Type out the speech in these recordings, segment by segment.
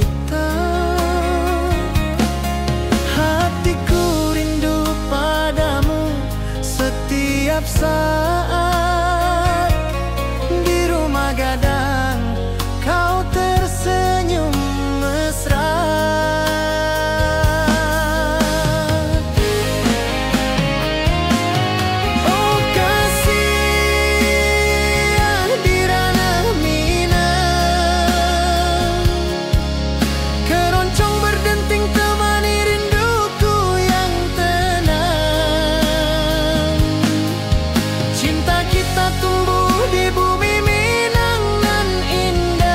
kita. Hatiku rindu padamu setiap saat. Di rumah gadang kau tersenyum mesra. Oh kasih di ranah Minang, keroncong berdenting temani rinduku yang tenang. Cinta kita tumbuh di bumi Minang nan indah.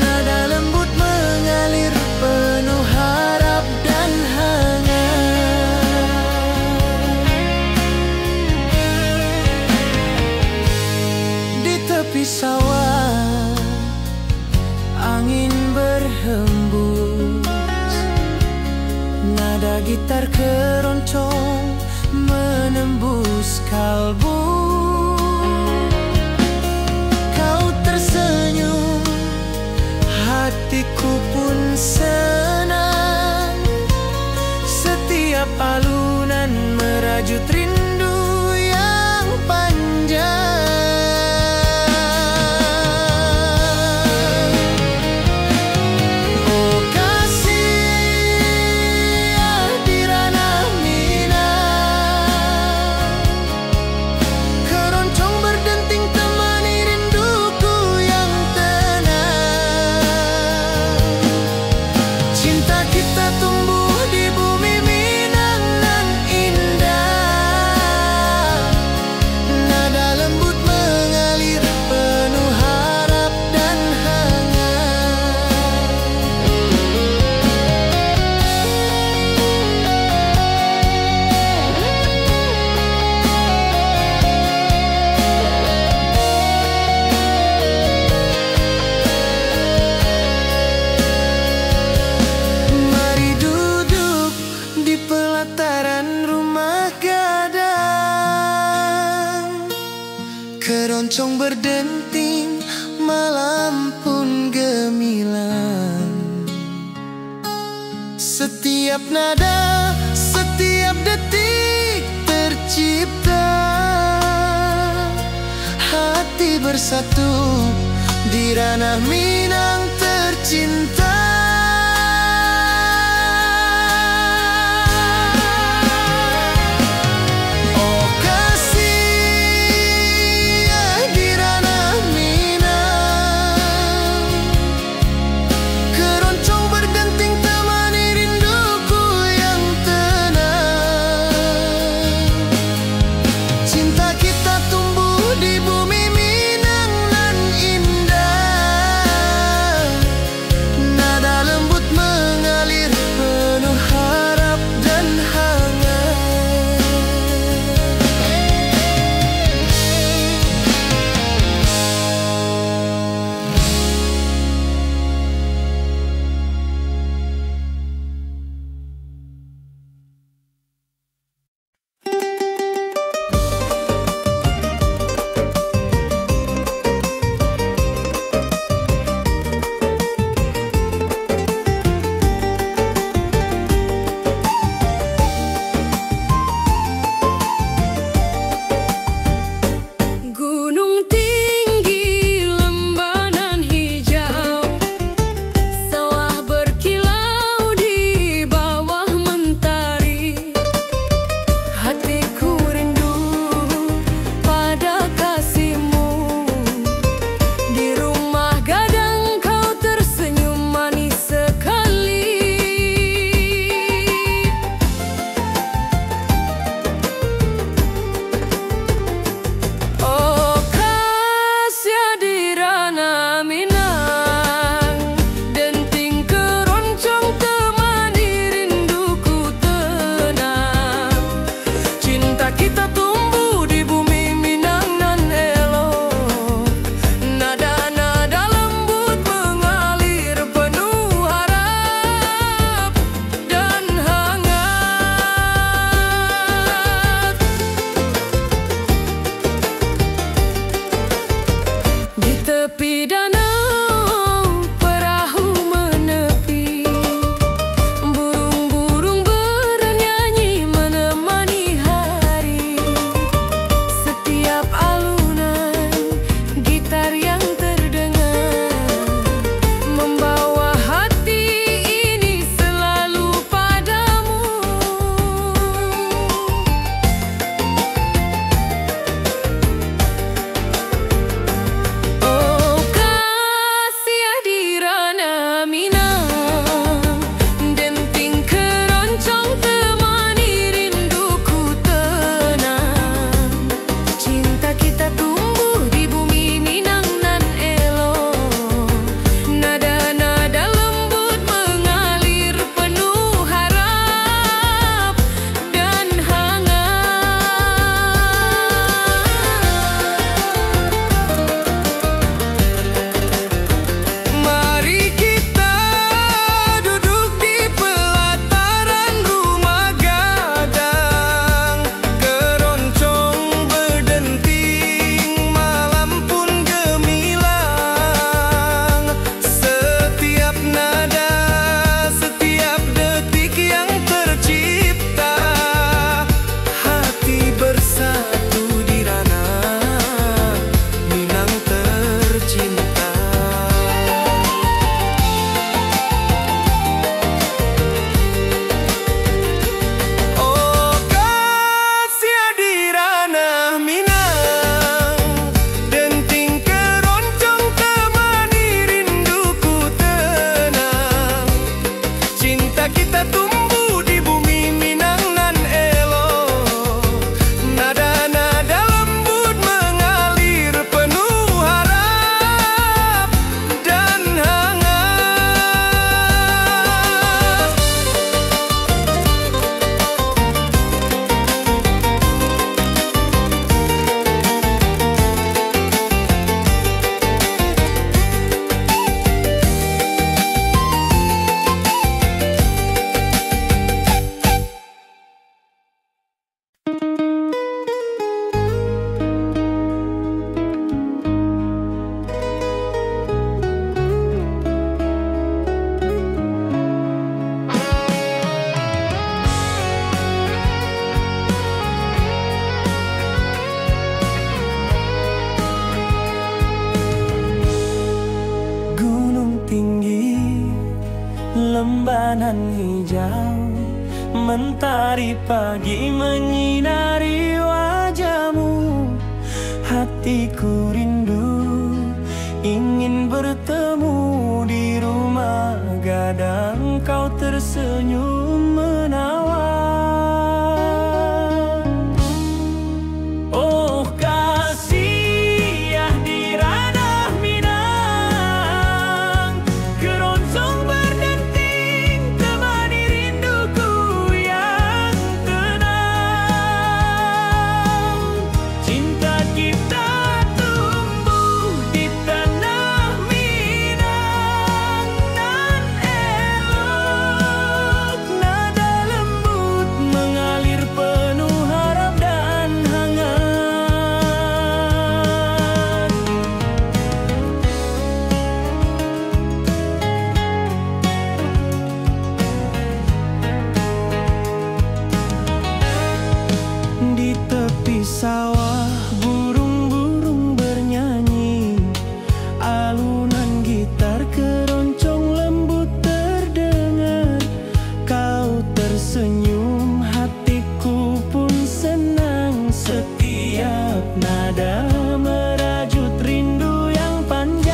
Nada lembut mengalir penuh harap dan hangat. Di tepi sawah angin berhembus, nada gitar keroncong menembus kalbu. Kau tersenyum, hatiku pun senang. Setiap alunan merajut rindu yang panjang. Oh kasih di ranah Minang, keroncong berdenting temani rinduku yang tenang. Cinta kita tumbuh di bumi Minang nan indah. Nada lembut mengalir penuh harap dan hangat. Mari duduk di pelataran rumah gadang, keroncong berdenting, malam pun gemilang. Setiap nada, setiap detik tercipta. Hati bersatu di ranah Minang tercinta. Oh kasih di ranah Minang, keroncong berdenting temani rinduku yang tenang. Cinta kita tumbuh di bumi Minang nan indah. rembanan hijau, mentari pagi menyinari wajahmu. Hatiku rindu ingin bertemu di rumah gadang, kau tersenyum menawan. Oh kasih ya di ranah Minang, keroncong berdenting temani rinduku yang tenang. Cinta kita tumbuh di tanah Minang, nan elok, nada lembut mengalir penuh harap dan hangat. Di tepi sawah burung-burung bernyanyi, alunan gitar keroncong lembut terdengar. Kau tersenyum, hatiku pun senang. Setiap nada merajut rindu yang panjang.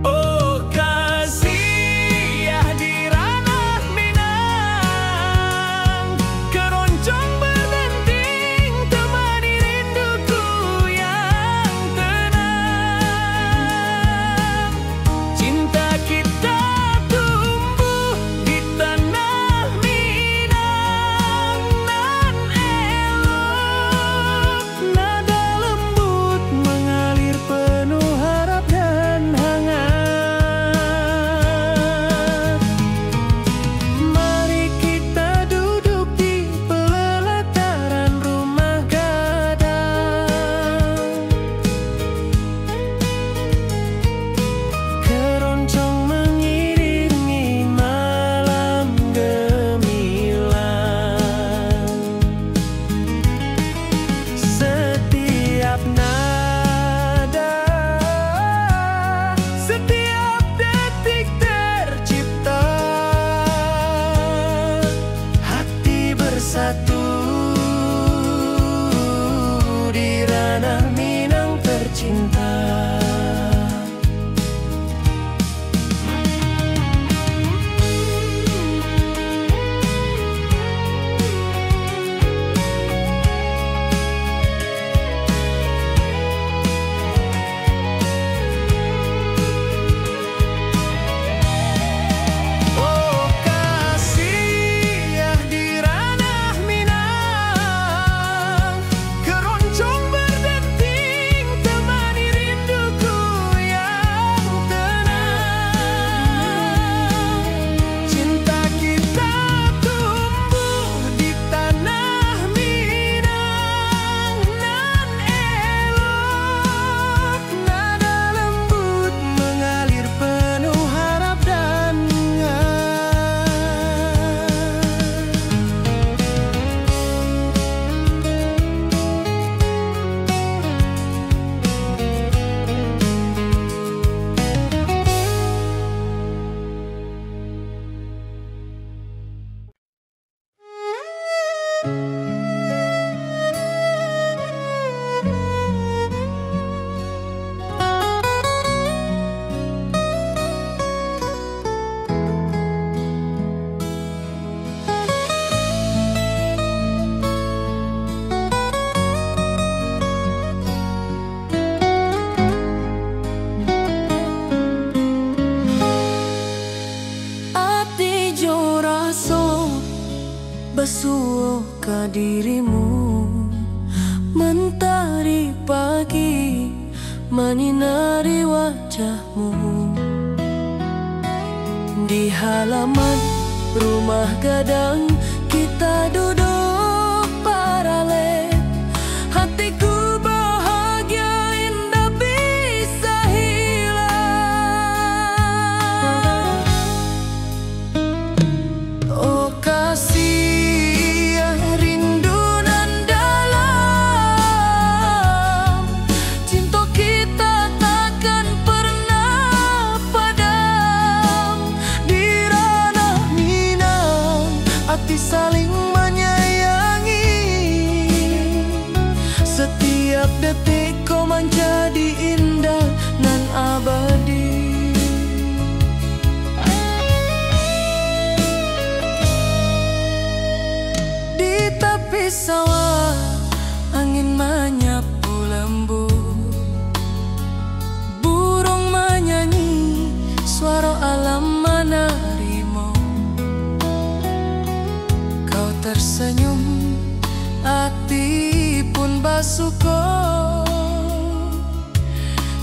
Oh kasih ya di ranah Minang, keroncong berdenting temani rinduku yang tenang. Cinta kita tumbuh di tanah Minang, nan elok, nada lembut mengalir penuh harap dan hangat. Mari kita duduk di pelataran rumah gadang, keroncong mengiringi malam gemilang. Setiap nada, setiap detik tercipta, hati bersatu di ranah Minang tercinta. Oh kasih ya di ranah Minang, keroncong berdenting temani rinduku yang tenang. Cinta kita tumbuh di tanah Minang, nan elok, nada lembut mengalir penuh harap dan ati jo raso besuo ka dirimu. Mentari pagi menyinari wajahmu. Di halaman rumah gadang kita duduk paralel. Hatiku bahagia indah bisa hilang. Oh kasih yang rindu nan dalam, cinta kita Setiap detik kau menjadi indah nan abadi. Di tepi sawah angin menyapu lembut, burung menyanyi, suara alam menerimu. Kau tersenyum, hati pun basuh.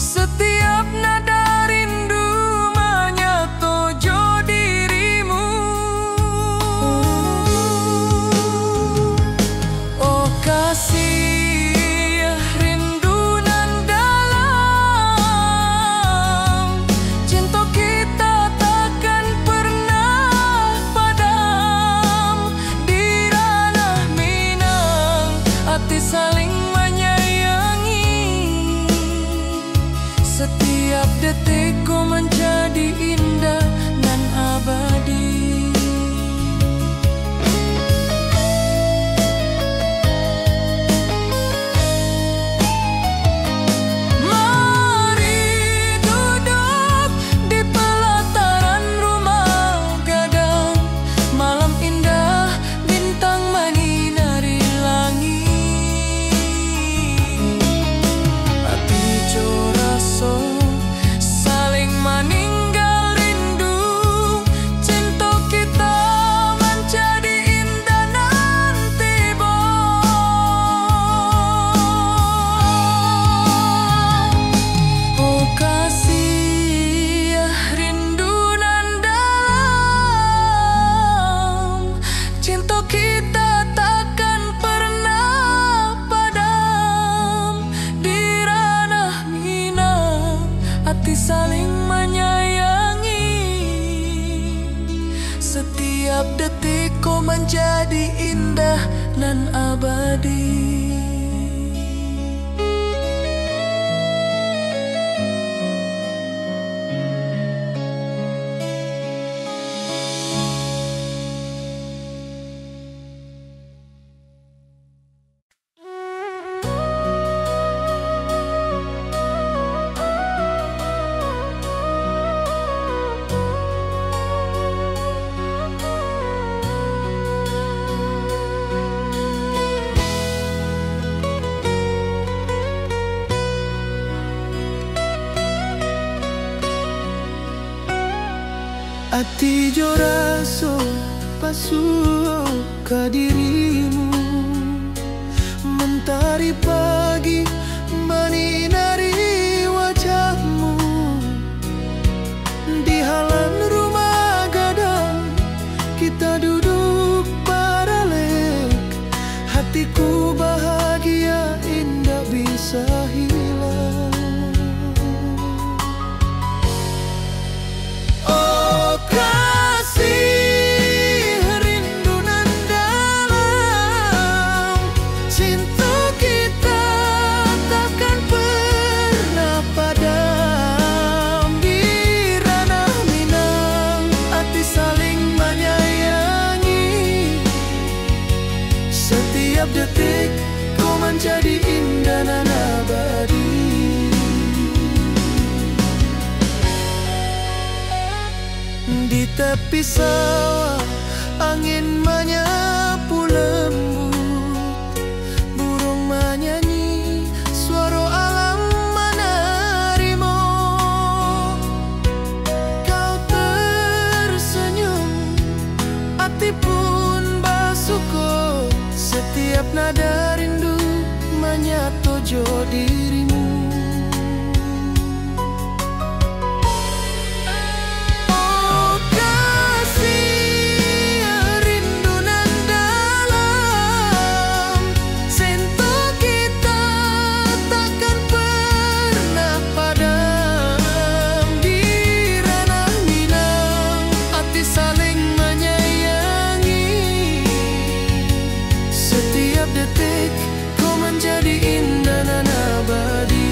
Setiap nada rindu menyatu dirimu. Oh kasih, rindu nan dalam, cinta kita takkan pernah padam. Di ranah Minang, hati saling menyayangi. Setiap detik kau menjadi indah dan abadi. Mari duduk di pelataran rumah gadang, malam indah bintang menyinari langit. Hati joraso saling meninggal rindu, cinta kita menjadi indah nanti bo. Oh kasih, rindu nan dalam, cinta kita takkan pernah padam. Di ranah Minang, hati saling menyayangi. Setiap detik kau menjadi indah nan abadi. Hati joraso pasuh ke dirimu. Mentari pagi menyinari wajahmu. Di halaman rumah gadang kita duduk paralel. Hatiku bahagia indah bisa hilang. Oh kasih, rindu nan dalam, cinta kita takkan pernah padam. Di ranah Minang, hati saling menyayangi. Setiap detik kau menjadi indah dan abadi. Di tepi sawah angin menyapu lembut, burung menyanyi, suara alam menerimu. Kau tersenyum, hati pun basuh. Setiap nada rindu menyatu dirimu. Setiap detik kau menjadi indah dan abadi.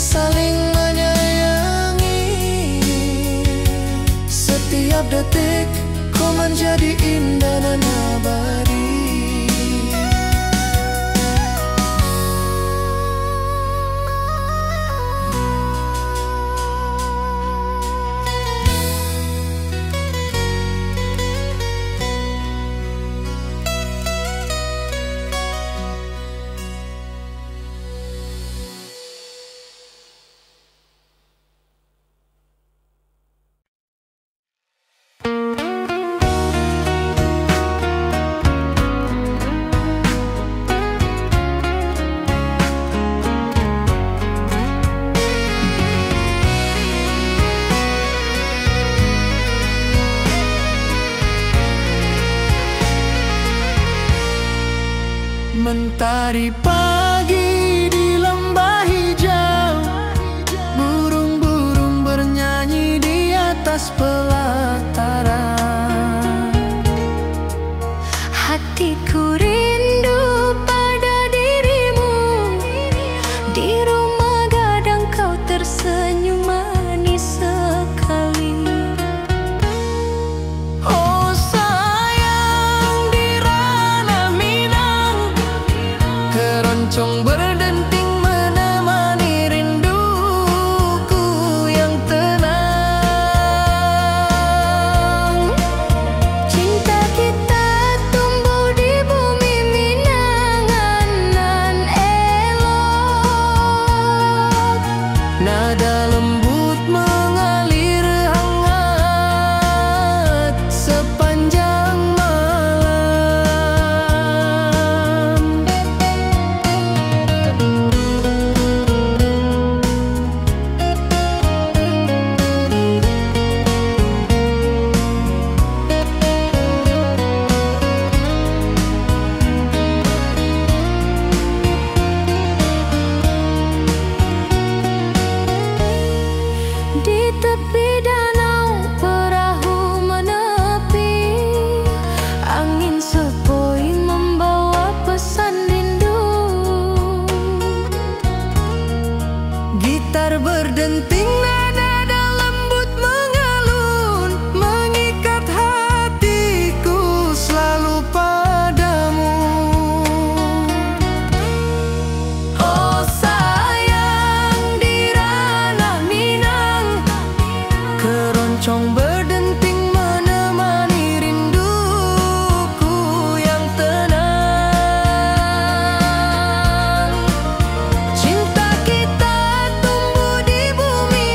saling menyayangi. Setiap detik ku menjadi indah dan abadi. Mentari pagi di lembah hijau, burung-burung bernyanyi di atas pelataran. Hatiku rindu pada dirimu, di rumah gadang kau tersenyum manis sekali. Oh sayang, di ranah Minang keroncong berdenting menemani rinduku yang tenang. Cinta kita tumbuh di bumi Minang nan elok. Nada lembut mengalir hangat sepanjang malam. Di tepi danau perahu menepi, angin sepoi membawa pesan rindu. Gitar berdenting, nada lembut mengalun, mengikat hatiku selalu padamu. Oh sayang, di ranah Minang keroncong berdenting menemani rinduku yang tenang. Cinta kita tumbuh di bumi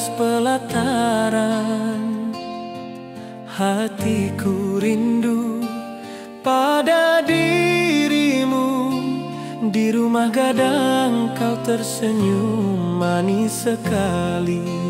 atas pelataran. Hatiku rindu pada dirimu. Di rumah gadang kau tersenyum manis sekali.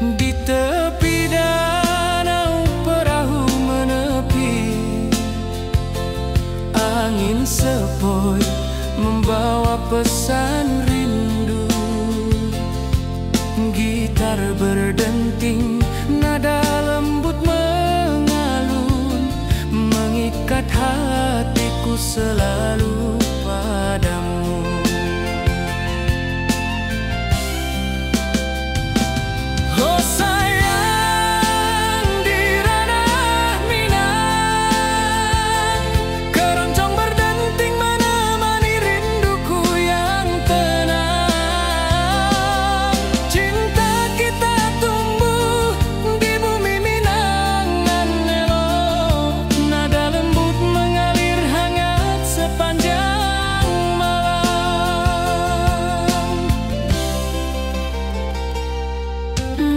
Di tepi danau perahu menepi, angin sepoi membawa pesan rindu. Gitar berdenting, nada lembut mengalun, mengikat hatiku selalu padamu. Oh sayang, di ranah Minang, keroncong berdenting menemani rinduku yang tenang. Cinta kita tumbuh di bumi Minang nan elok, nada lembut mengalir hangat sepanjang malam.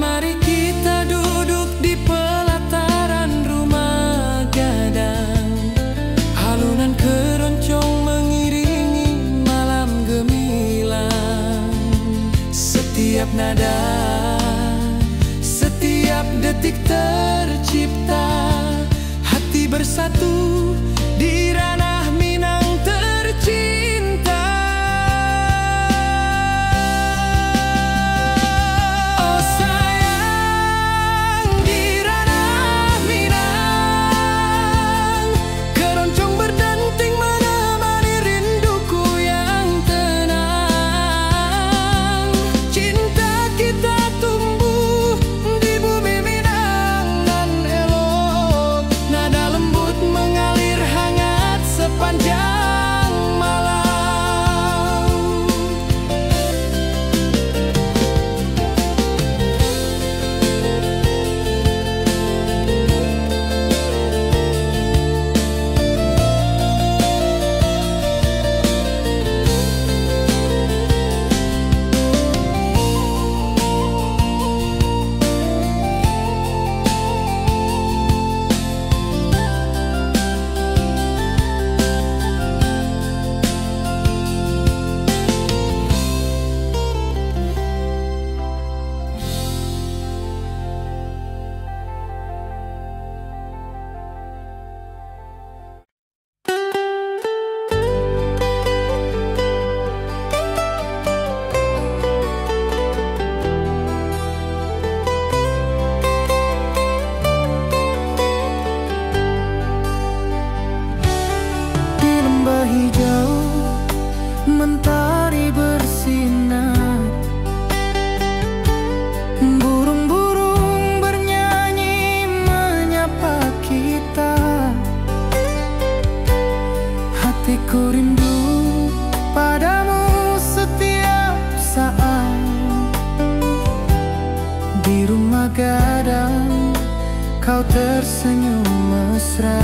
Mari kita duduk di pelataran rumah gadang, alunan keroncong mengiringi malam gemilang. Setiap nada, setiap detik tercipta, hati bersatu di ranah Minang tercinta. Oh sayang, di ranah Minang, keroncong berdenting menemani rinduku yang tenang. Cinta kita tumbuh di bumi Minang nan elok, nada lembut mengalir hangat sepanjang malam. Di lembah hijau mentari bersinar, burung-burung bernyanyi menyapa kita. Hatiku rindu padamu setiap saat. Di rumah gadang kau tersenyum mesra.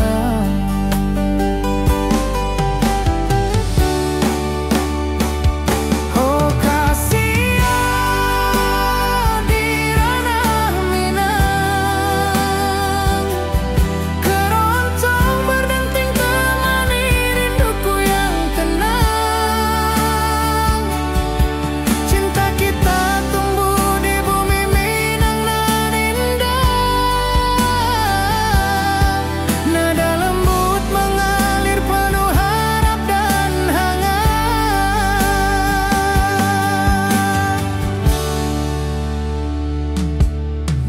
Oh kasihan, di ranah Minang, keroncong berdenting temani rinduku yang tenang. Cinta kita tumbuh di bumi Minang nan indah, nada lembut mengalir penuh harap dan hangat.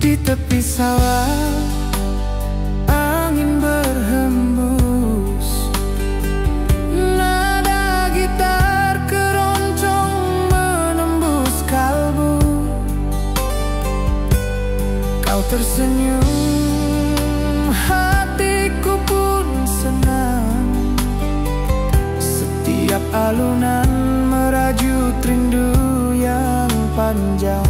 Di tepi sawah angin berhembus, nada gitar keroncong tersenyum, hatiku pun senang. Setiap alunan merajut rindu yang panjang.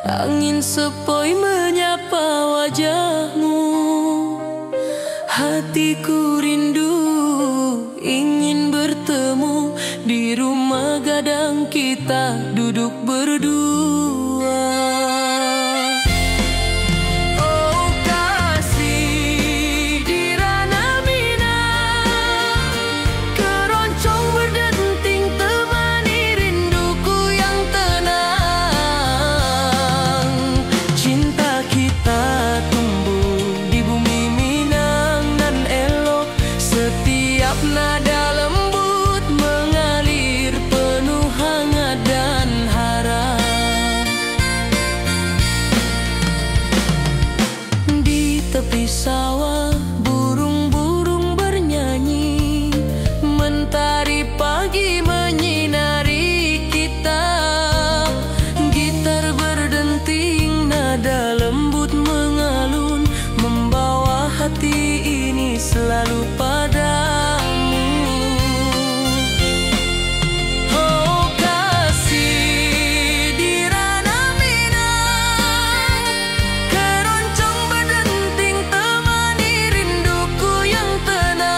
Angin sepoi menyapa wajahmu. Hatiku rindu ingin bertemu di rumah gadang kita duduk berdua. Oh kasih di ranah Minang, keroncong berdenting temani rinduku yang tenang. Cinta kita tumbuh di bumi Minang nan elok, setiap nada lembut mengalir penuh hangat dan harap. Di tepi sawah burung-burung bernyanyi, mentari pagi menyinari kita. Gitar berdenting, nada lembut mengalun, membawa hati ini selalu padamu. Oh kasih di ranah Minang, keroncong berdenting temani rinduku yang tenang.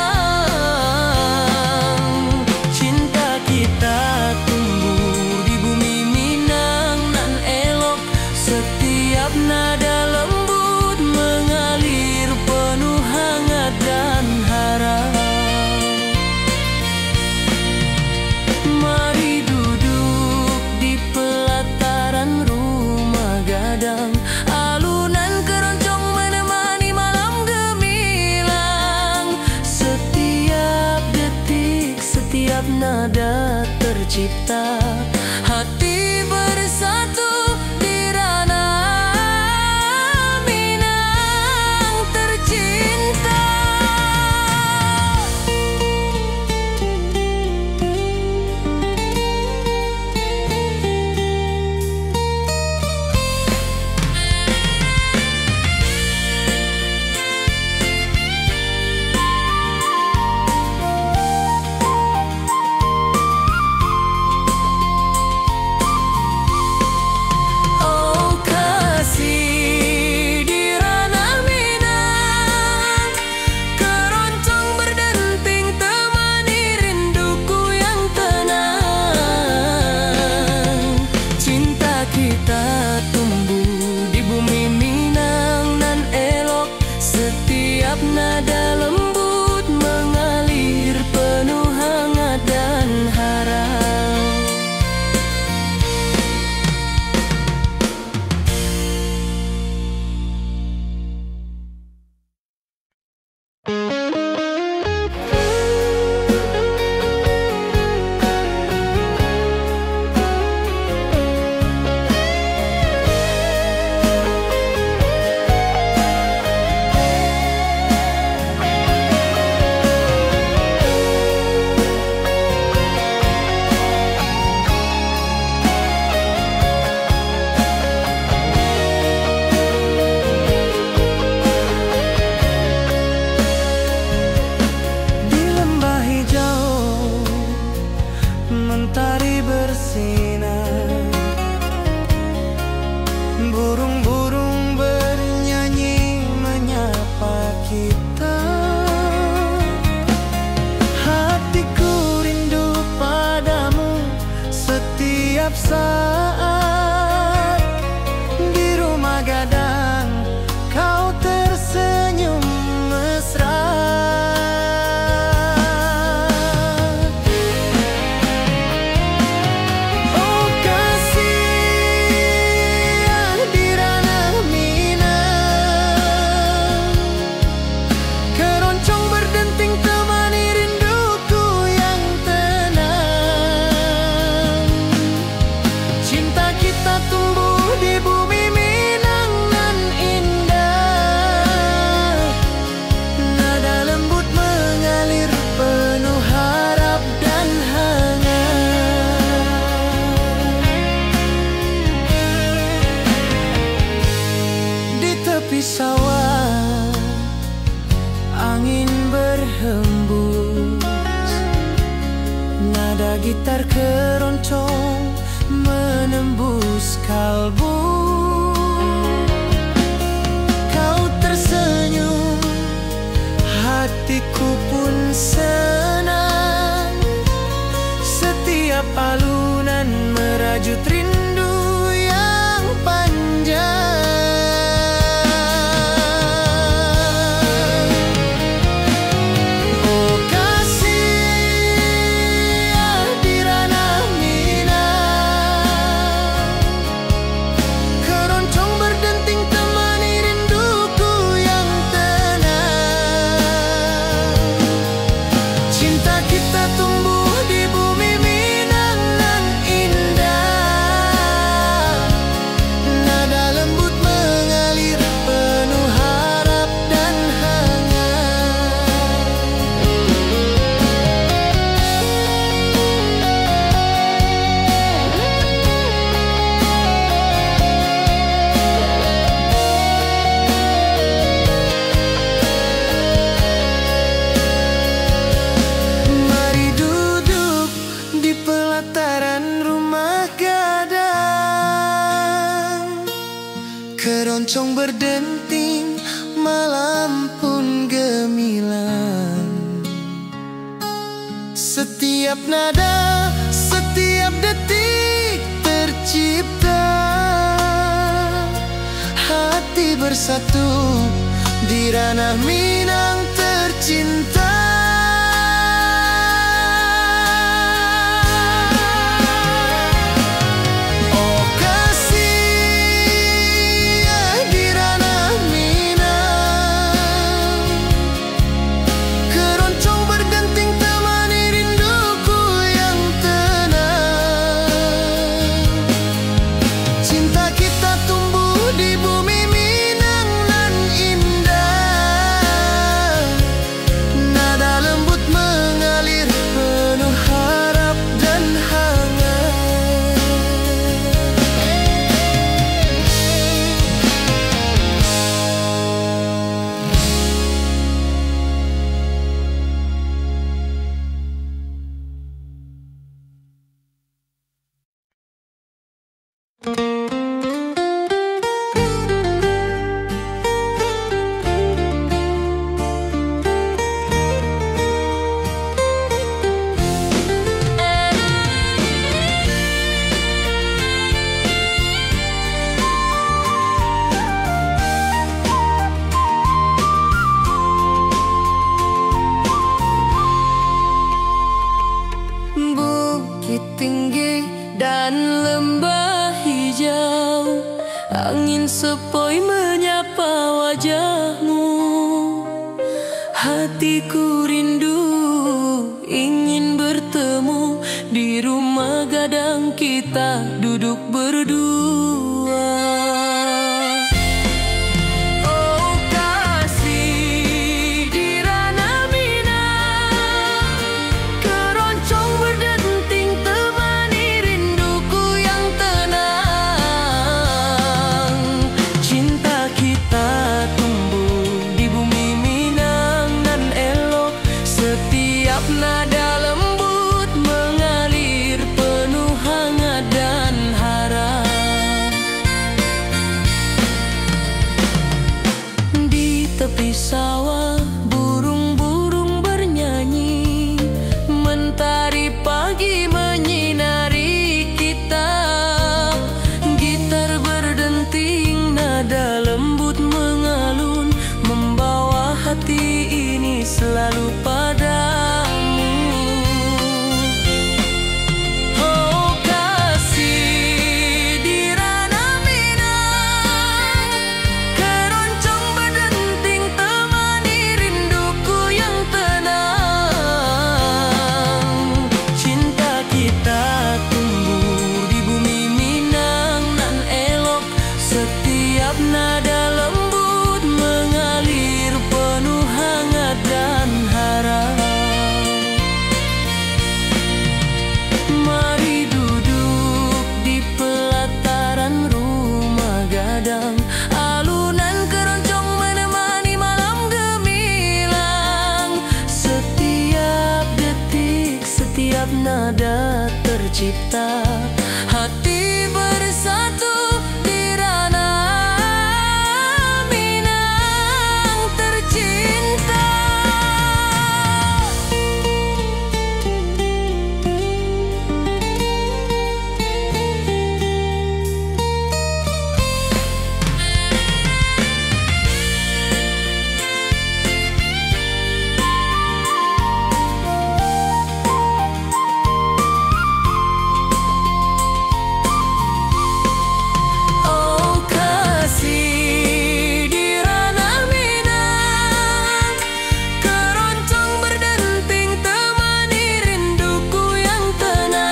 Cinta kita tumbuh di bumi Minang nan elok, setiap nada lembut mengalir penuh hangat dan harap. Mari duduk di pelataran rumah gadang, alunan keroncong menemani malam gemilang. Setiap detik, setiap nada tercipta, hati bersatu di ranah Minang tercinta. Setiap nada lembut mengalir penuh hangat dan harap. Mentari bersinar, burung-burung bernyanyi menyapa kita. Hatiku rindu padamu setiap saat. Di rumah gadang kau tersenyum mesra. Tepi sawah angin berhembus, nada gitar keroncong menembus kalbu. Kau tersenyum, hatiku pun senang. Setiap alunan merajut rindu yang panjang. Keroncong berdenting, malam pun gemilang. Setiap nada, setiap detik tercipta. Hati bersatu di ranah Minang tercinta. Hatiku rindu ingin bertemu di rumah gadang kita duduk berdua. Oh kasih di ranah Minang, keroncong berdenting temani rinduku yang tenang. Cinta kita tumbuh di bumi Minang nan elok, setiap nada lembut mengalir penuh hangat dan harap. Di tepi sawah burung-burung bernyanyi, mentari pagi menyinari kita. Gitar berdenting, nada lembut mengalun, membawa hati ini selalu padamu. Oh kasih di ranah Minang, keroncong berdenting temani rinduku yang tenang. Cinta kita tumbuh di bumi Minang nan elok, setiap nada lembut mengalir penuh hangat dan harap. Mari duduk di pelataran rumah gadang, alunan keroncong menemani malam gemilang. Setiap detik, setiap nada tercipta, hati bersatu di ranah Minang tercinta. Oh kasih di ranah Minang, keroncong berdenting temani rinduku yang tenang.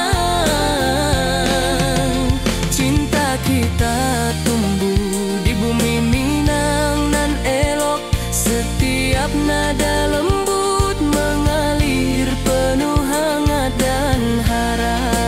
Cinta kita tumbuh di bumi Minang nan elok, setiap nada lembut mengalir penuh hangat dan harap.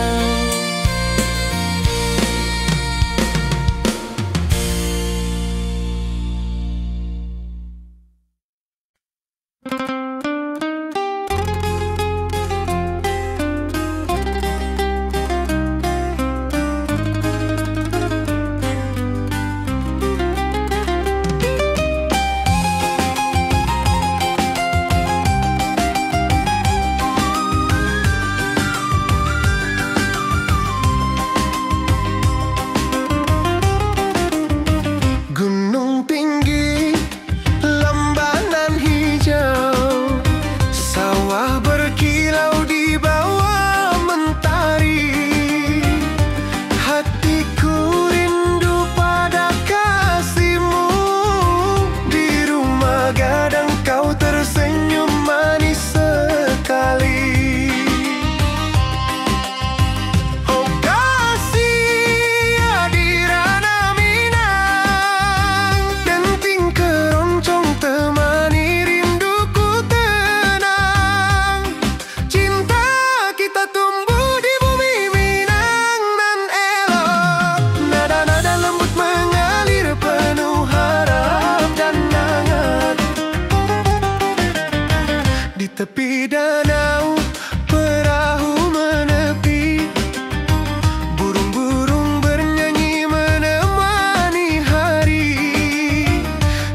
Gunung tinggi, lembanan hijau, sawah berkilau di bawah mentari. Hatiku rindu pada kasihmu, di rumah gadang kau tersenyum manis sekali. Oh kasih di ranah Minang, denting keroncong temani rinduku tenang. Cinta kita tumbuh di bumi Minang nan elok, nada-nada lembut mengalir penuh harap dan hangat. Di tepi danau perahu menepi, burung-burung bernyanyi menemani hari.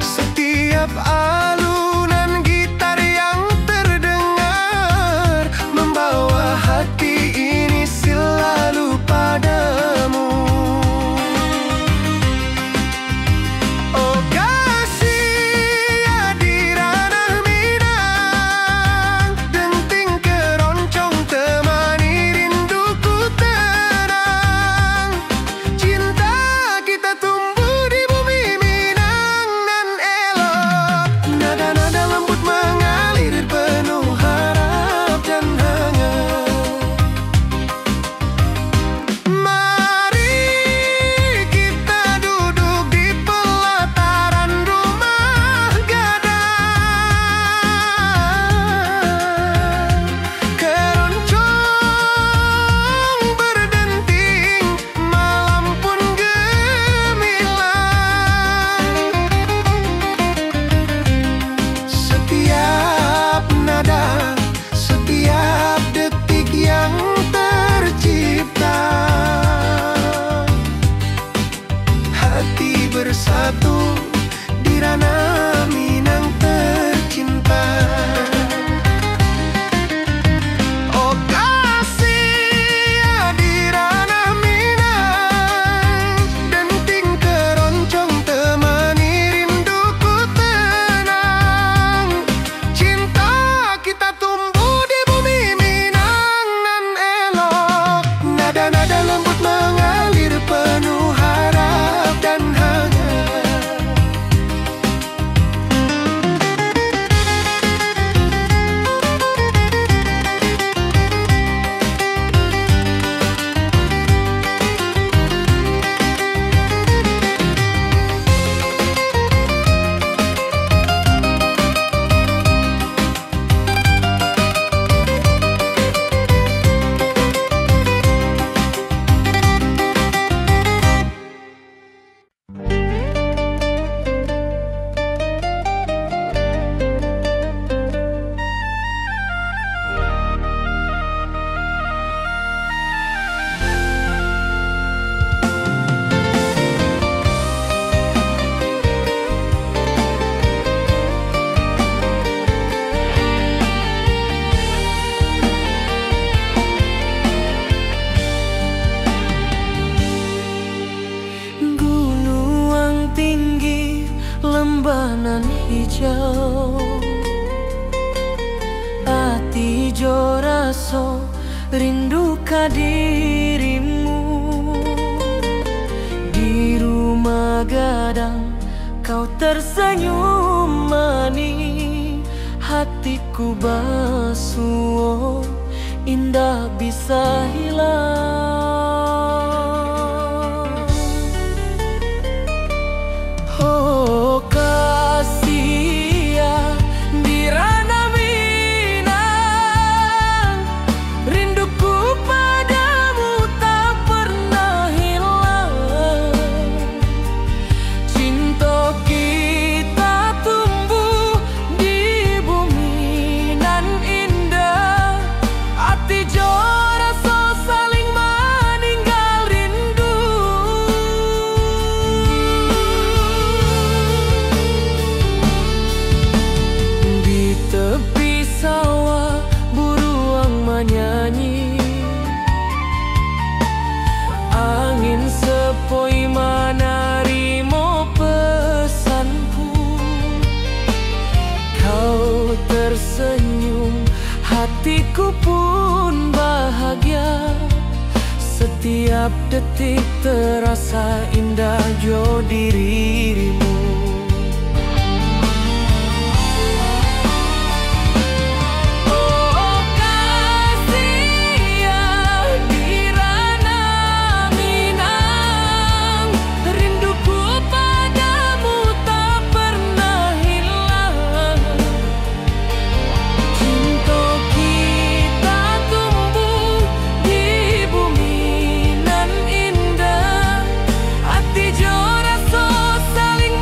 Setiap alunan gitar yang terdengar membawa hati ini selalu padamu. Oh kasih di ranah Minang, denting so rindu ka dirimu. Di rumah gadang kau tersenyum manis, hatiku basuh indah bisa hilang. Oh kasih ya di ranah Minang, rinduku padamu tak pernah hilang. Cinta kita tumbuh di bumi nan indah, hati jora so saling meninggal rindu. Di tepi sawah buruang menyanyi, angin sepoi menarimo pesanku. Kau tersenyum, hatiku pun bahagia. Setiap detik terasa indah jo dirimu. Oh kasih ya di ranah Minang, rinduku padamu tak pernah hilang. Cinta kita tumbuh di bumi nan indah, hati jora so saling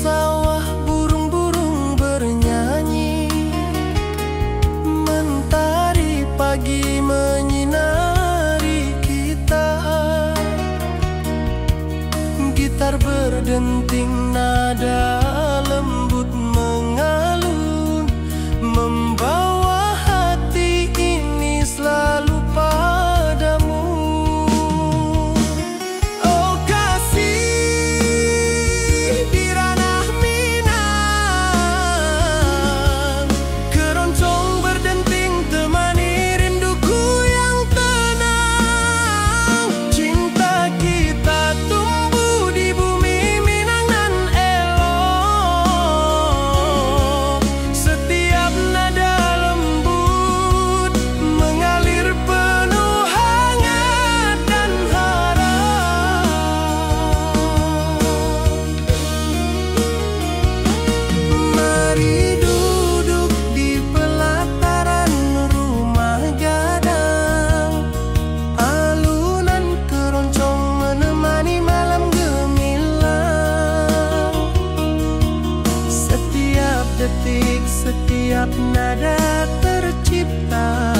sawah burung-burung bernyanyi, mentari pagi menyinari kita. Gitar berdenting nada lembut mengalun, membawa hati ini selalu padamu. Oh kasih di ranah Minang, keroncong berdenting temani rinduku yang tenang. Cinta kita tumbuh di bumi Minang nan elok. Setiap nada lembut mengalir penuh hangat dan harap. Mari duduk di pelataran rumah gadang, alunan keroncong menemani malam gemilang. Setiap detik, setiap nada tercipta,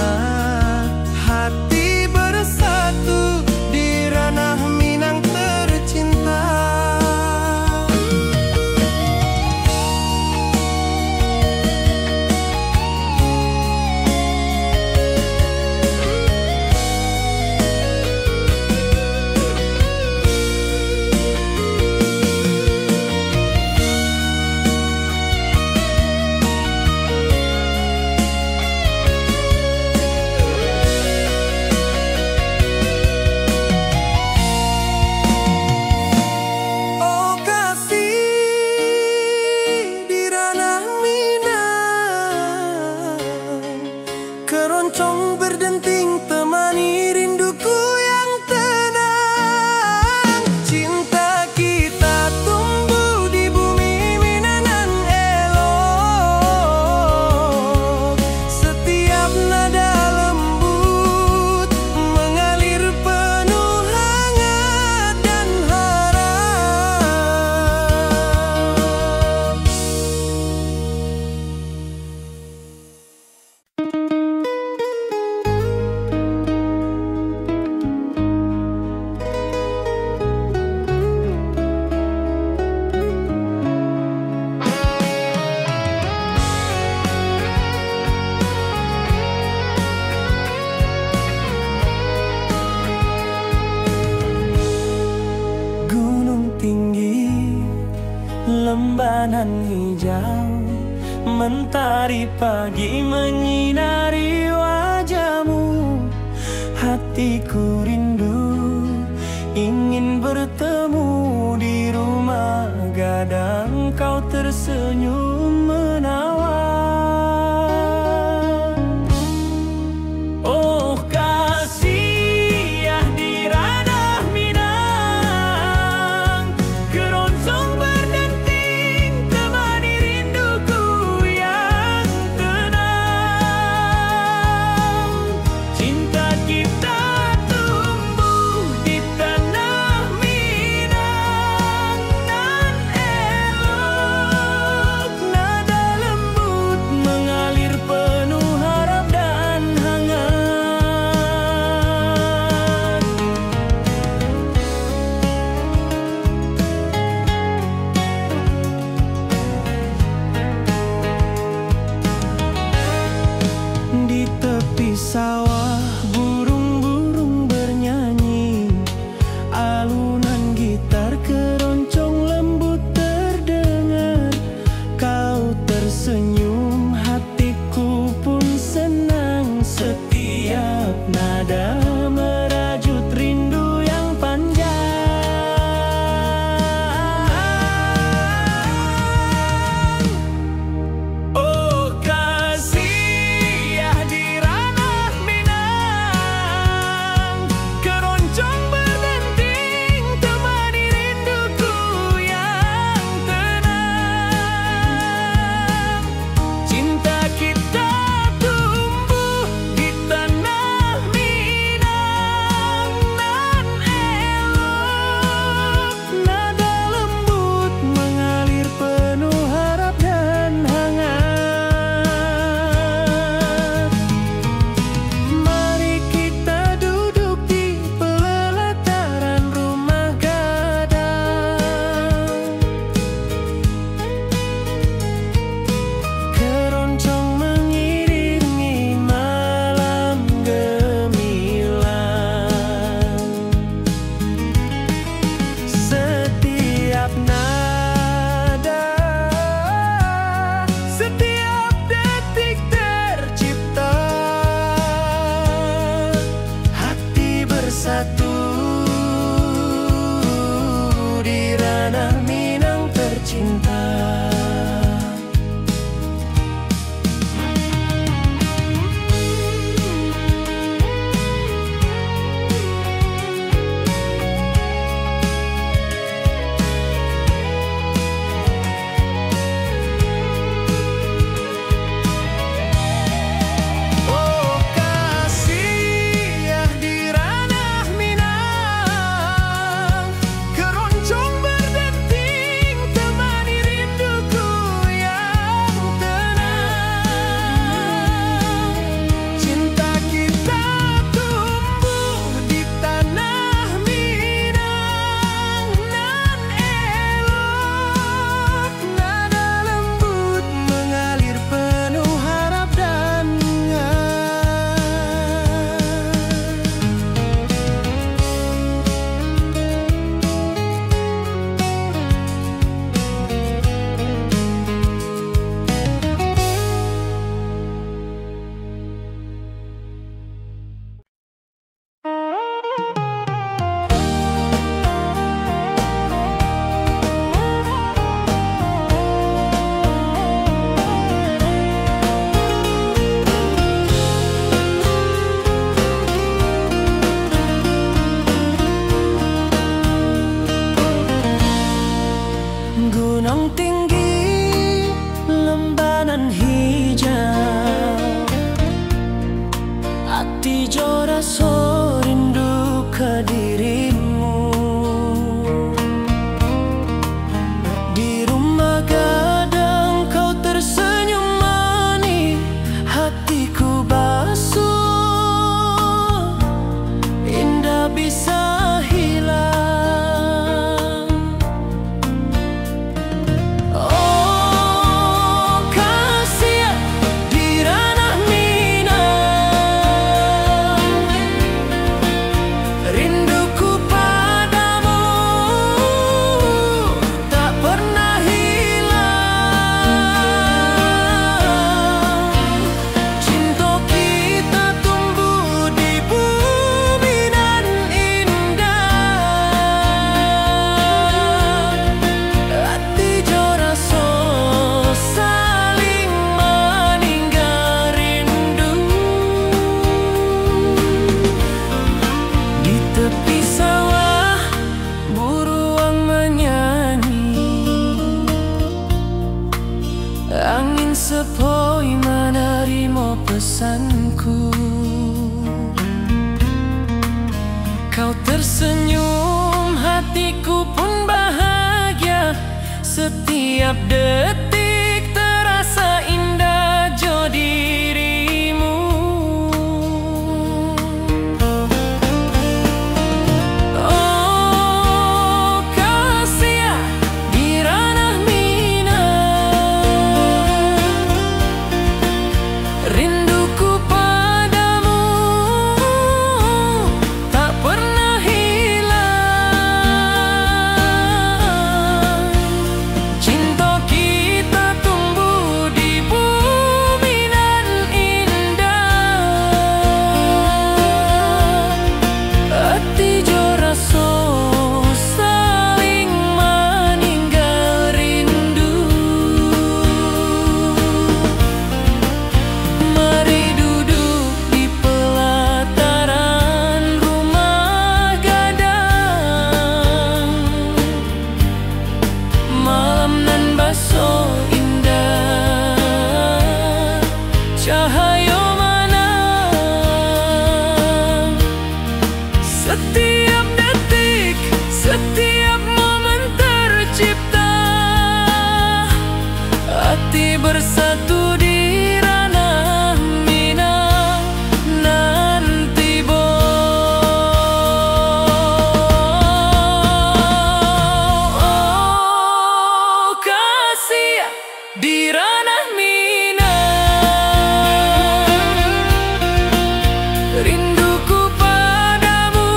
hati bersatu di ranah Minang tercinta. Oh kasih di ranah Minang, keroncong berdenting temani rinduku yang tenang. Cinta kita tumbuh di bumi Minang nan elok. Setiap nada lembut mengalir penuh hangat dan harap. Gunung tinggi, lembanan hijau, mentari pagi menyinari wajahmu. Hatiku rindu ingin bertemu di rumah gadang, kau tersenyum menawan. Oh kasih ya di ranah Minang, keroncong berdenting temani rinduku yang tenang. Cinta kita tumbuh di tanah Minang nan elok, nan sepoi menerima pesanku. Kau tersenyum, hatiku pun bahagia. Setiap detik terasa indah jo dirimu. Oh kasih di ranah minang, rinduku padamu tak pernah hilang. Cinta kita tumbuh di bumi nan indah. Hati jo rasa saling meninggal rindu. Mari duduk di pelataran rumah gadang. Malam nan baso indah, cahaya manang. Setiap detik, setiap momen tercipta. Hati bersatu di ranah minang nanti bo. Oh kasih di ranah minang, rinduku padamu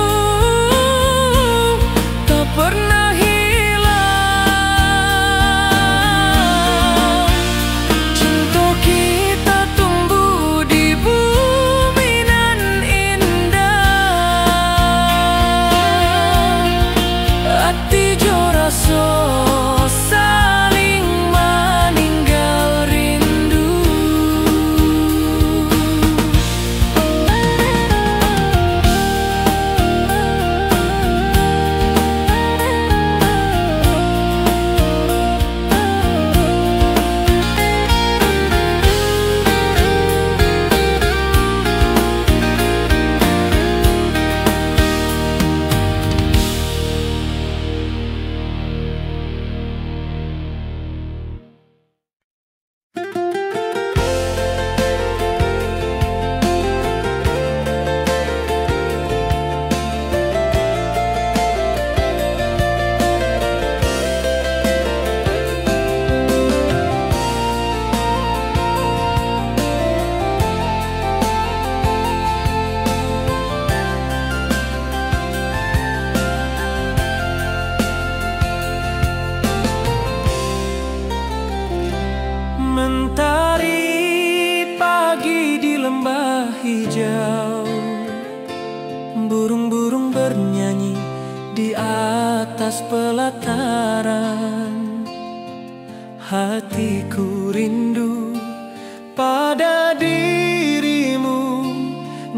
tak pernah hilang. Cinta kita tumbuh di bumi nan indah. Hati jo rasa saling meninggal rindu. Mentari pagi di lembah hijau, burung-burung bernyanyi di atas pelataran. Hatiku rindu pada dirimu.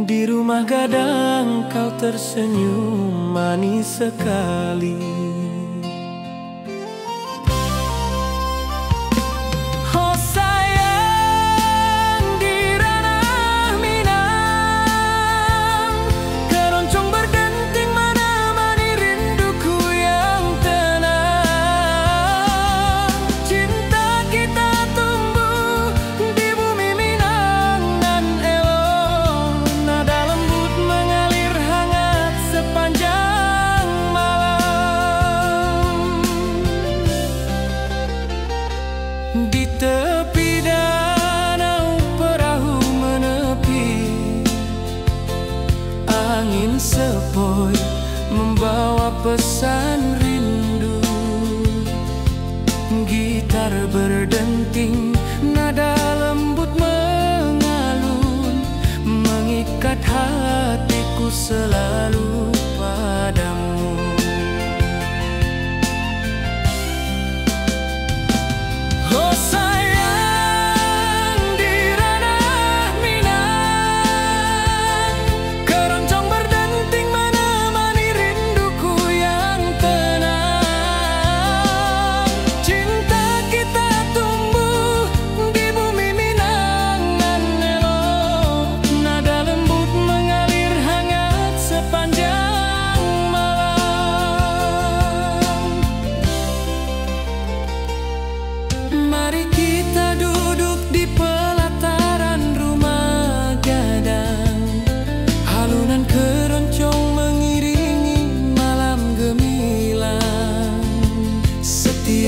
Di rumah gadang kau tersenyum manis sekali. Oh sayang di ranah minang, keroncong berdenting menemani rinduku yang tenang. Cinta kita tumbuh di bumi minang nan elok. Nada lembut mengalir hangat sepanjang malam. Di tepi danau perahu menepi, angin sepoi membawa pesan rindu. Gitar berdenting, nada lembut mengalun, mengikat hatiku selalu padamu. Oh sayang di ranah minang, keroncong berdenting menemani rinduku yang tenang. Cinta kita tumbuh di bumi minang.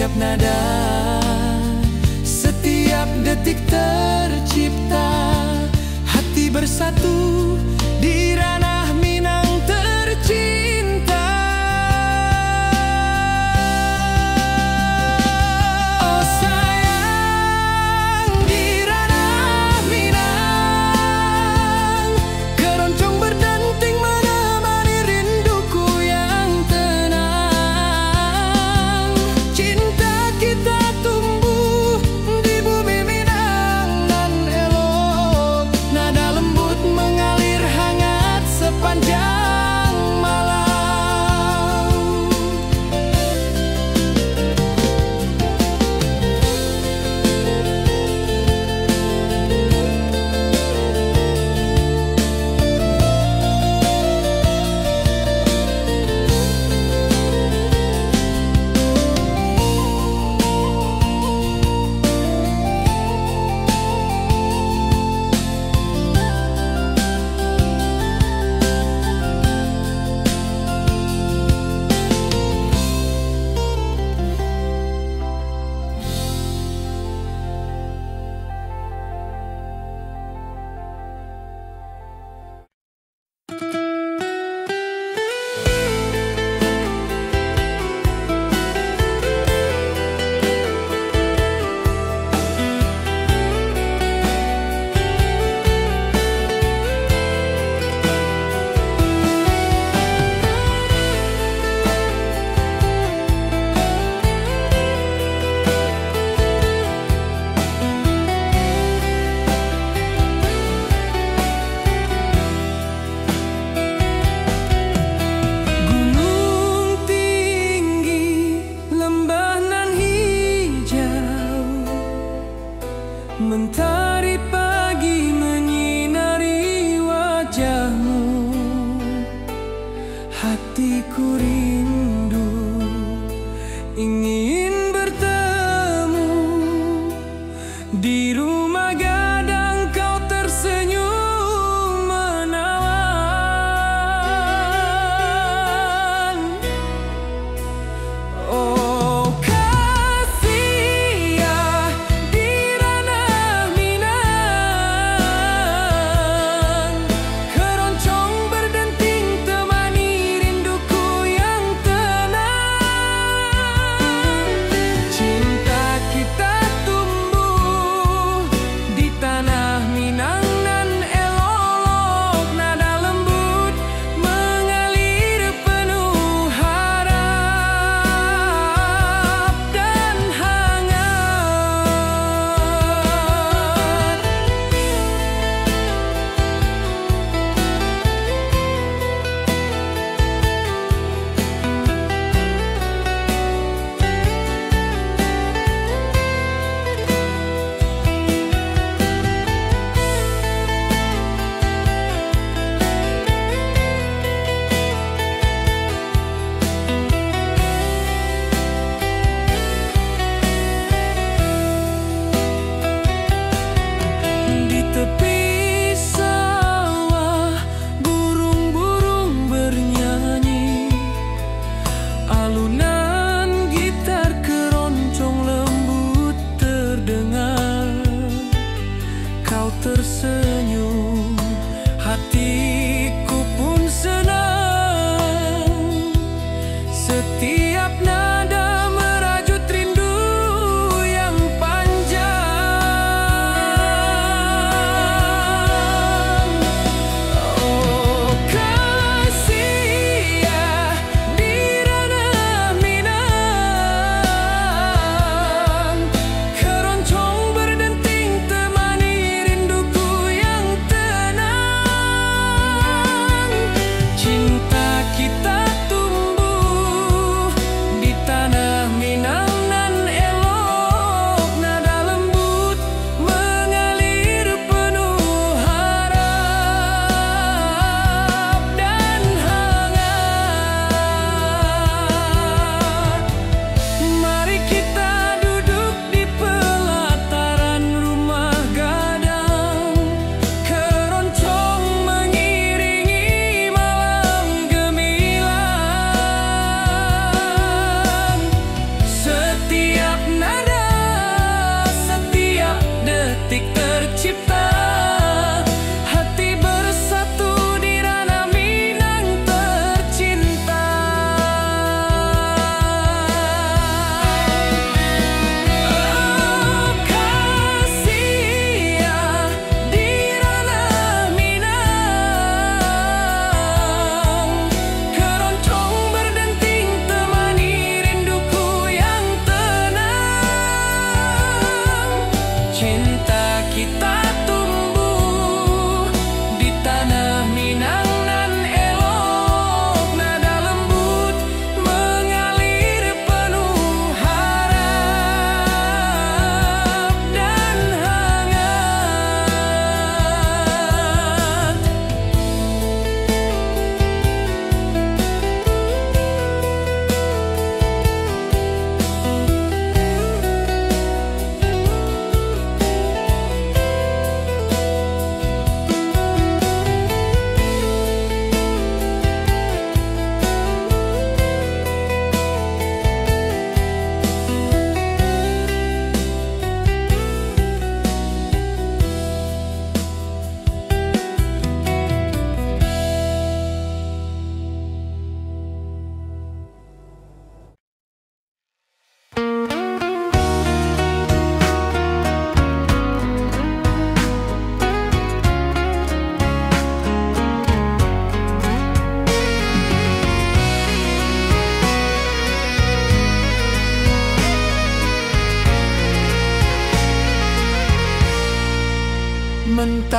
setiap nada, setiap detik tercipta, hati bersatu di ranah Minang tercinta. Oh sayang, di ranah Minang, keroncong berdenting menemani rinduku yang tenang. Cinta kita tumbuh di bumi Minang dan elok, nada lembut mengalir hangat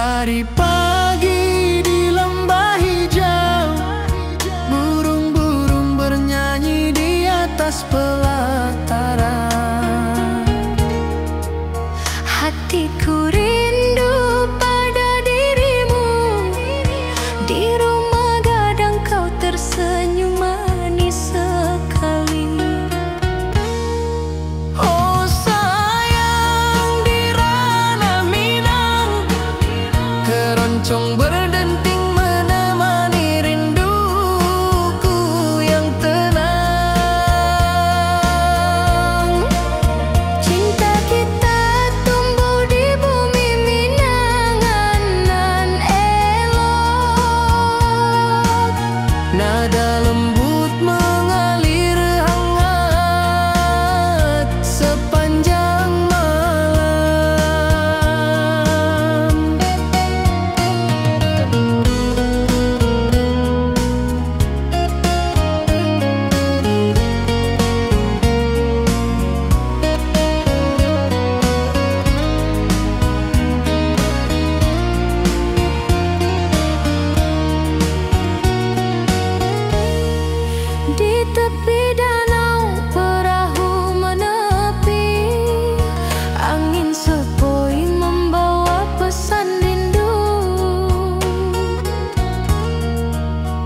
Mentari pagi di lembah hijau, burung-burung bernyanyi di atas pelataran. Hatiku rindu pada dirimu, di rumah gadang kau tersenyum manis sekali. Oh sayang, di ranah Minang, keroncong berdenting menemani rinduku yang tenang. Cinta kita tumbuh di bumi Minangan nan elok. Nada lembut mengalir hangat sepanjang malam. Di tepi danau perahu menepi, angin sepoi membawa pesan rindu.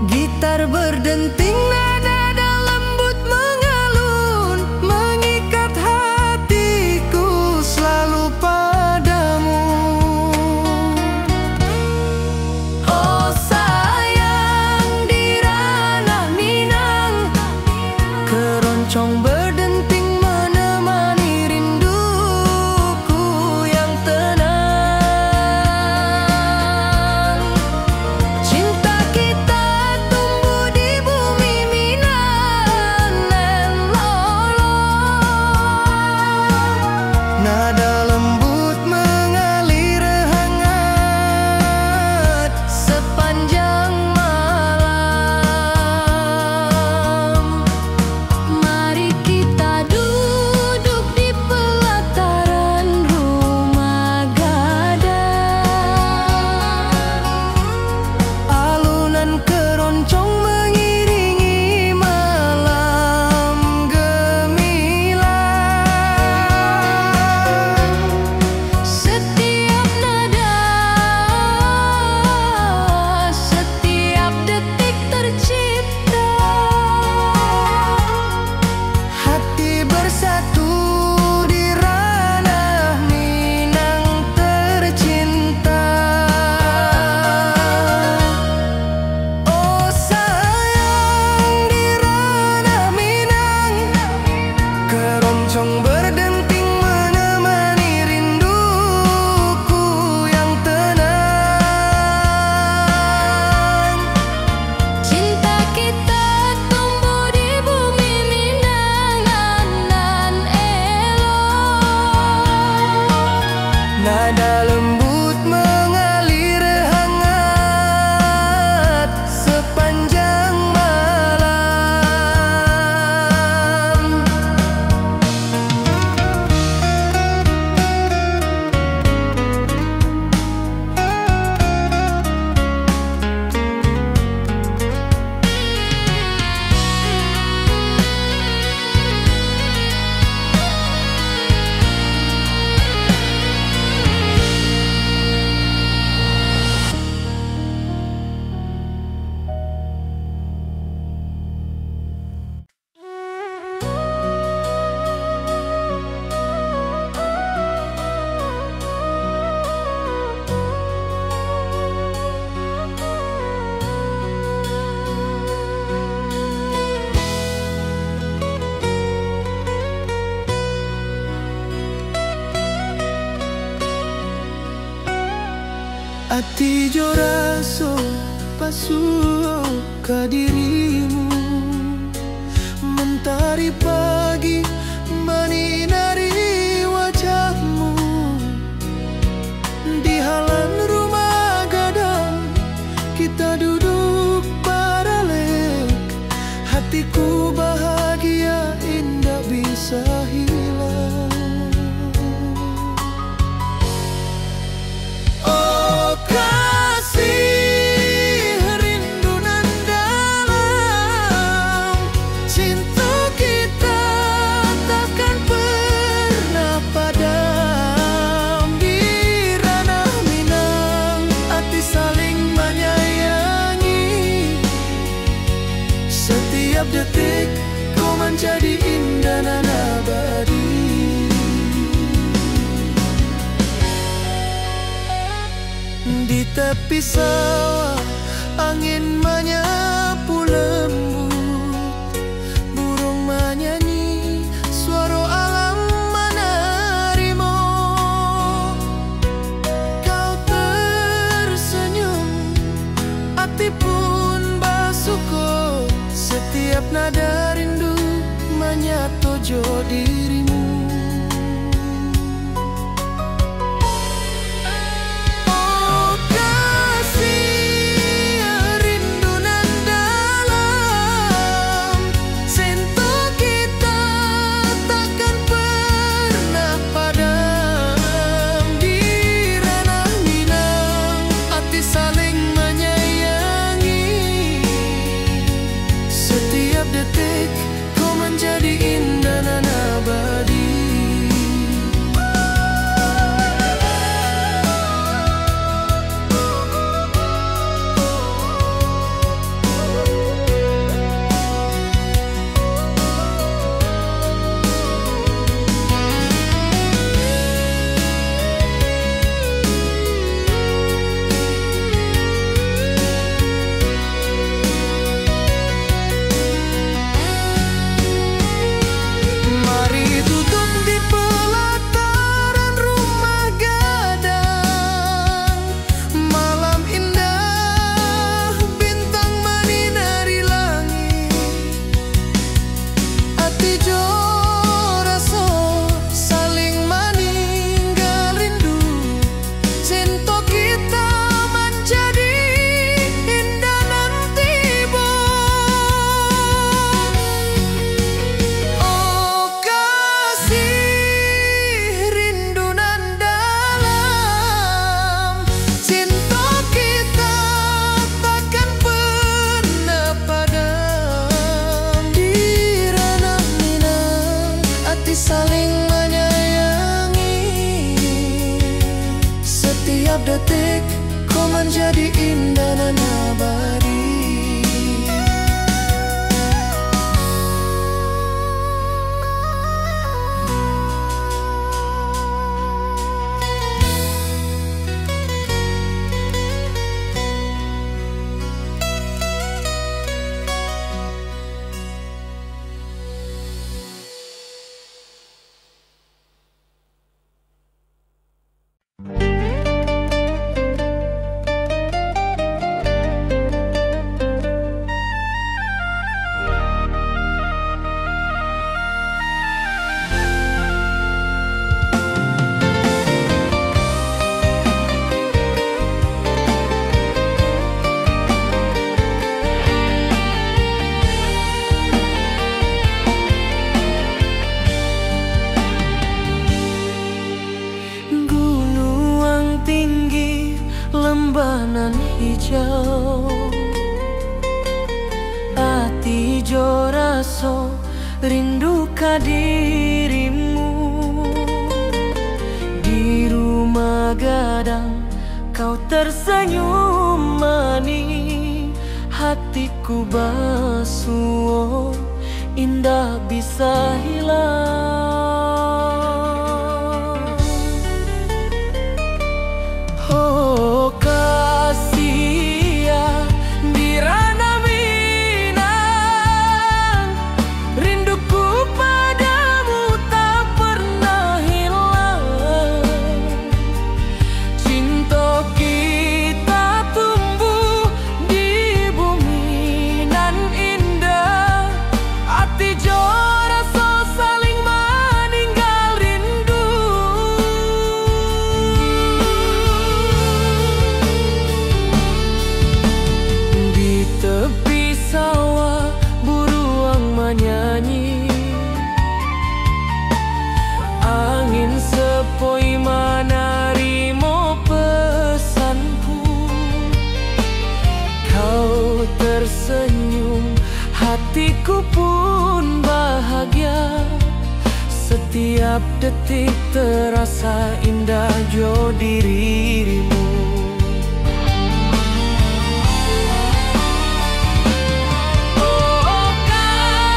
Gitar berdenting, nada lembut mengalun, mengikat hatiku selalu padamu. Oh sayang, di ranah Minang, keroncong berdenting menemani rinduku yang tenang. Cinta kita tumbuh di bumi Minang nan lolong. Nada lembut mengalir hangat sepanjang malam. Mari kita duduk di pelataran rumah gadang. Alunan keroncong mengiringi malam gemilang. Setiap nada, setiap detik tercipta. Hati bersatu di ranah Minang tercinta. Oh sayang, di ranah Minang, keroncong berdenting menemani rinduku yang tenang. Cinta kita tumbuh di bumi Minangan nan elok. Nada lembut mengalir hangat sepanjang malam. Ati jo raso pasuo ka dirimu, mentari pagi menyinari wajahmu. Di halan rumah gadang kita duduk paralel, hatiku bahagia indah bisa hilang. Oh detik kau menjadi indah dan abadi. Di tepi sawah angin menyapu lembut, burung menyanyi, suara alam menerimu. Kau tersenyum, hati pun bersyukur, setiap nada rindu menyatu jo dirimu. Jadi indah dan abadi. Saling menyayangi, setiap detik kau menjadi indah dan abadi. Lembanan hijau, hati jo raso rindu ka dirimu. Di rumah gadang kau tersenyum manis, hatiku basuh indah bisa hilang. Hatiku pun bahagia, setiap detik terasa indah jo dirimu. Oh kasih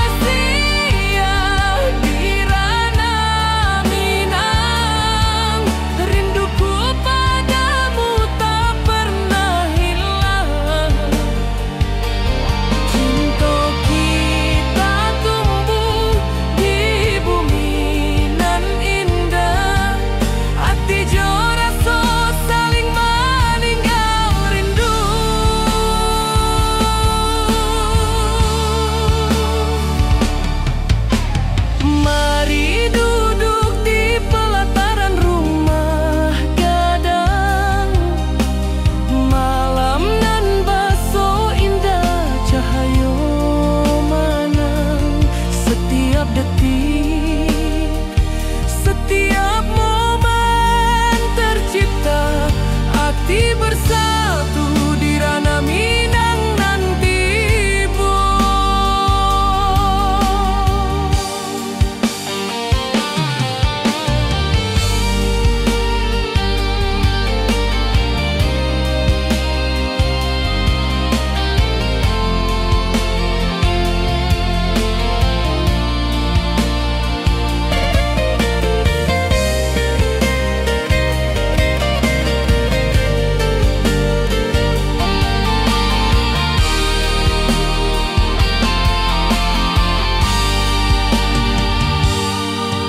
bersatu di ranah Minang nanti, Bo.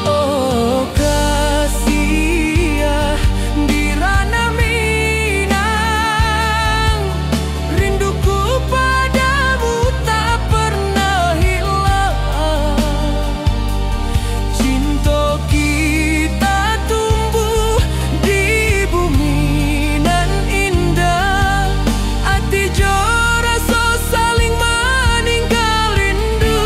Oh kasih di ranah Minang, rinduku padamu tak pernah hilang. Cinta kita tumbuh di bumi nan indah, hati jo rasa saling meninggal rindu.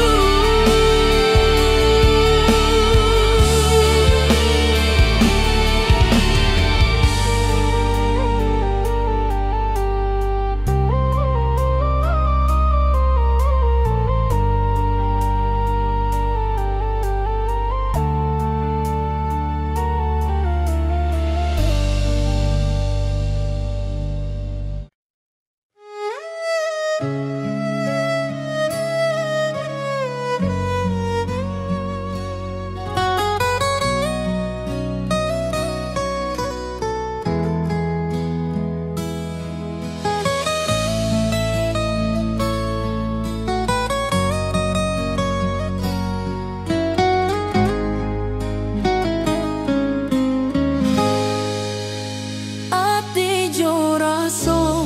Ati jo raso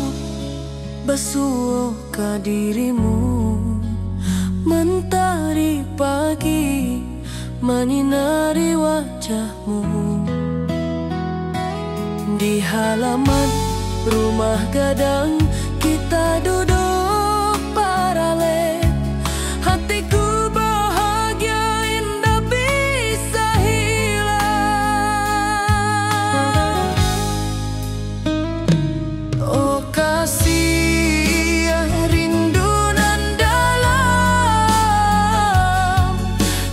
basuh ke dirimu, mentari pagi menyinari wajahmu. Di halaman rumah gadang kita duduk paralel, hatiku bahagia indah bisa hilang. Oh kasih rindu nan dalam,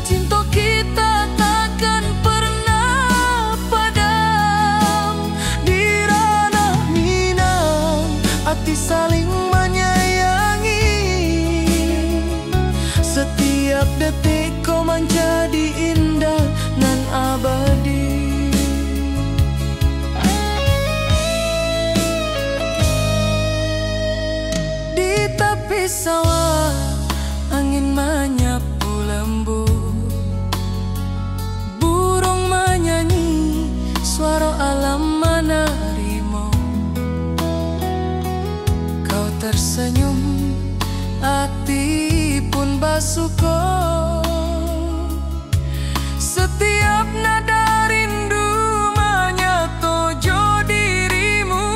cinta kita takkan pernah padam. Di ranah Minang hati saling menyayangi, setiap detik kau menjadi indah nan abadi. Di tepi sawah angin menyapu lembut, burung menyanyi suara alam menerimu. Kau tersenyum, hati pun basuh. Setiap nada rindu menyatu jo dirimu.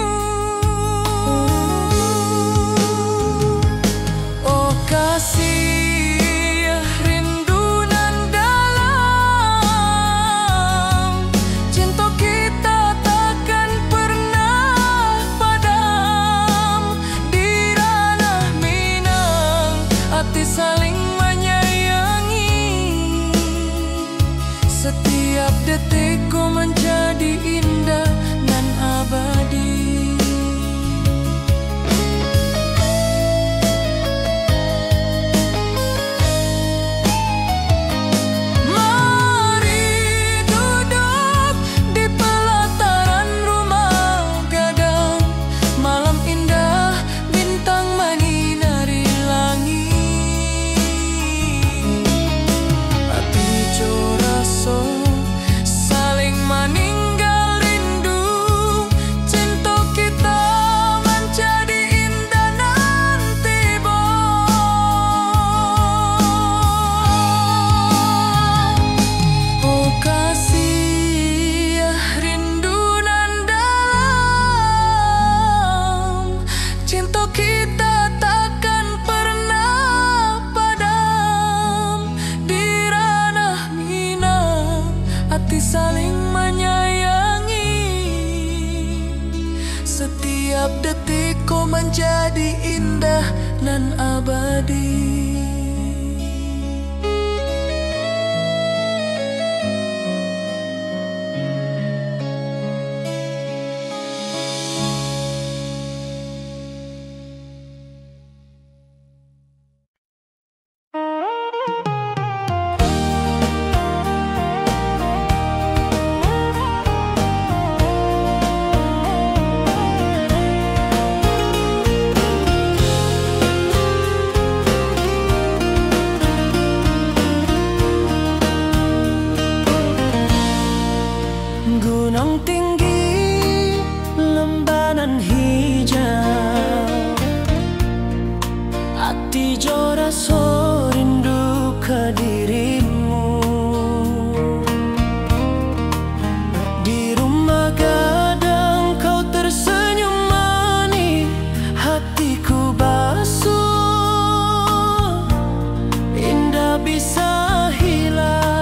Oh kasih rindu nan dalam, cinta kita takkan pernah padam. Di ranah Minang hati saling menyayangi, setiap detik ku menjadi indah dan abadi. Mari duduk di pelataran rumah gadang, malam indah bintang menyinari langit. Hati jo raso saling meninggal rindu, cinta kita menjadi indah nanti, Bo. Oh kasih rindu nan dalam, cinta kita takkan pernah padam. Di ranah Minang hati saling menyayangi, setiap Setiap detikku menjadi indah nan abadi. Gunung tinggi, lembanan hijau, hati jora so rindu ke dirimu. Di rumah gadang kau tersenyum manis, hatiku basuh, indah bisa hilang.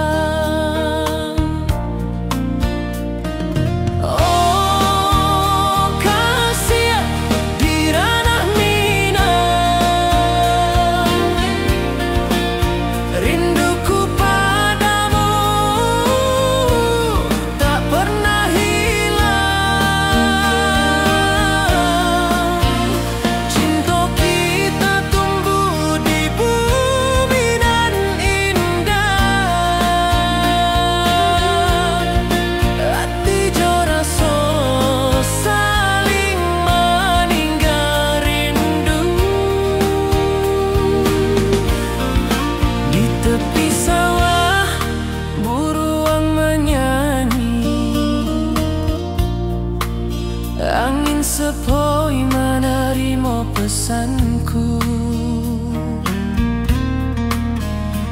Angin sepoi menerima pesanku.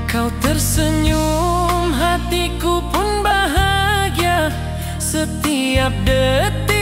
Kau tersenyum, hatiku pun bahagia. Setiap detik